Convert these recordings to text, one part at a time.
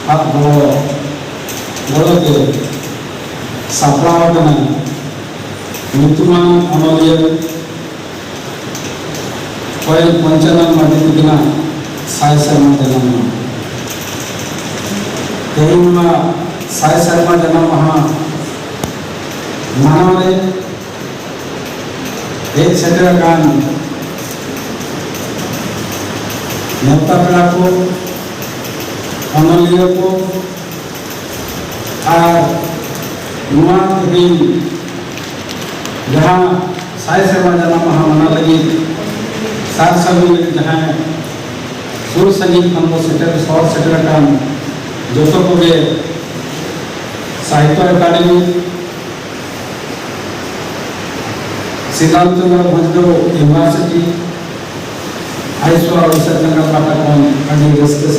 abo golote sapraw kana nyutuman onoliya koyel panchalam madikina sai sarma janam tehima sai sarma janam maha manawre एक shutter कान नेता पेड़ा को अनलियो को और नुआ दिन जहाँ साय सेवा जना महामना लगी सात सभी जहाँ सुर संगीत हमको सेटर सौ सेटर कान जो तो को गे साहित्य अकादमी सिद्धांत भजदो यूनिवर्सिटी आइसवा विसर्जन पाठकन आणि रस्ते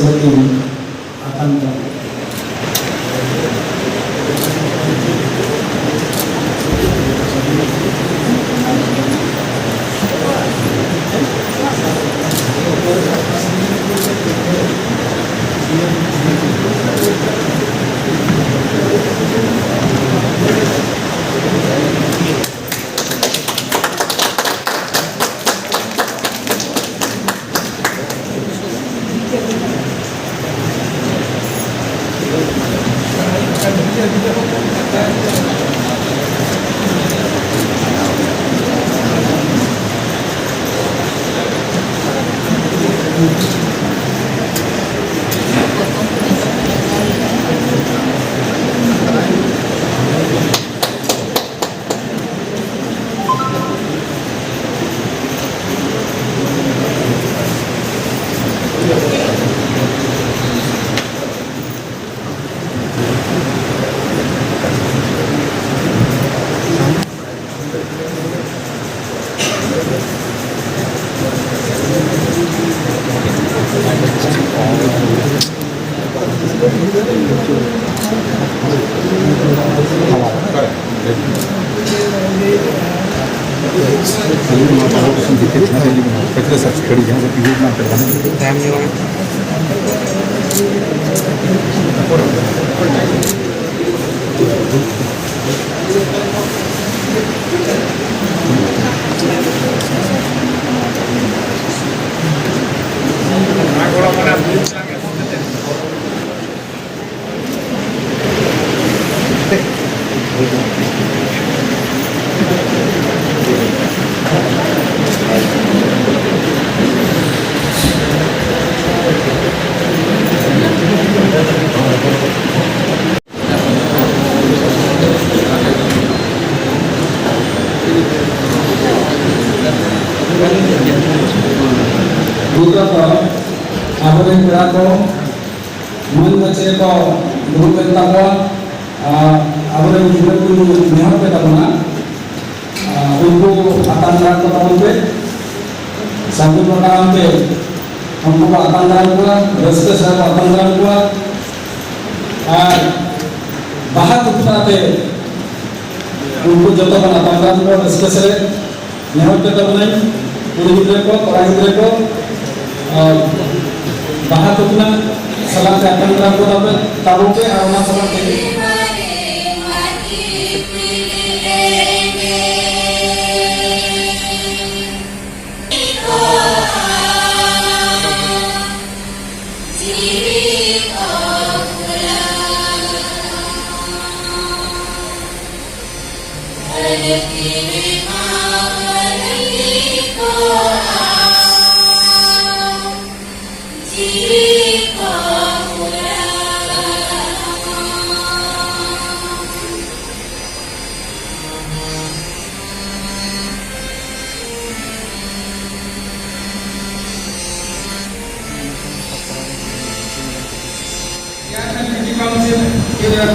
आता मन बचे को ग्रुप बेता को आबरे ग्रुप को नेहर पे तबना उनको आतांतरा को तबे सभी प्रकार पे हमको आतांतरा को रस्ते से आतांतरा को और बाहर उठाते उनको जब तक आतांतरा को रस्ते से नेहर पे तबना पूरी गिरे को पढ़ाई गिरे को बाहर उठना सलाम के आतांतरा को तबे के और सलाम के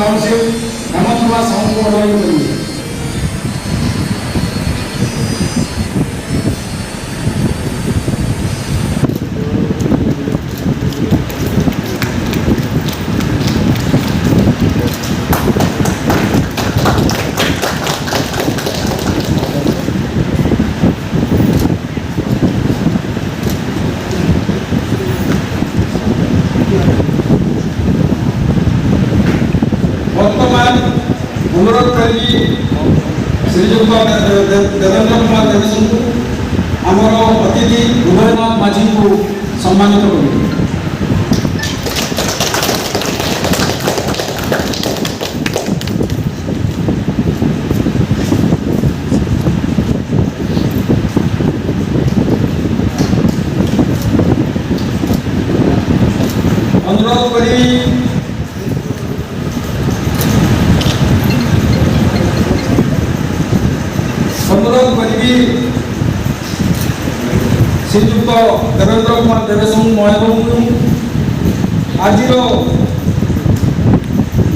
council nama tua sangko orang itu अनुरोध करी श्रीजुक्त देवेंद्र कुमार देवेशन को आमर अतिथि उदयनाथ माझी को सम्मानित करें। अनुरोध करी श्रीजुक्त देवेंद्र कुमार देवेशन महोदय आज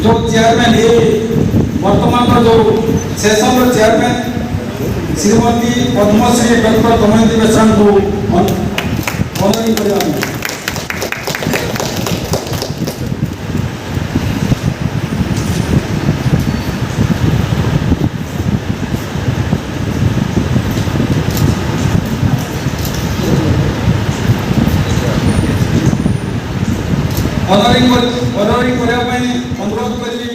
जो चेयरमैन है वर्तमान जो session chairman Shrimati Padmashri doctor Damayanti Besra को ऑनरिंग करवा। ऑनरिंग करने अनुरोध करी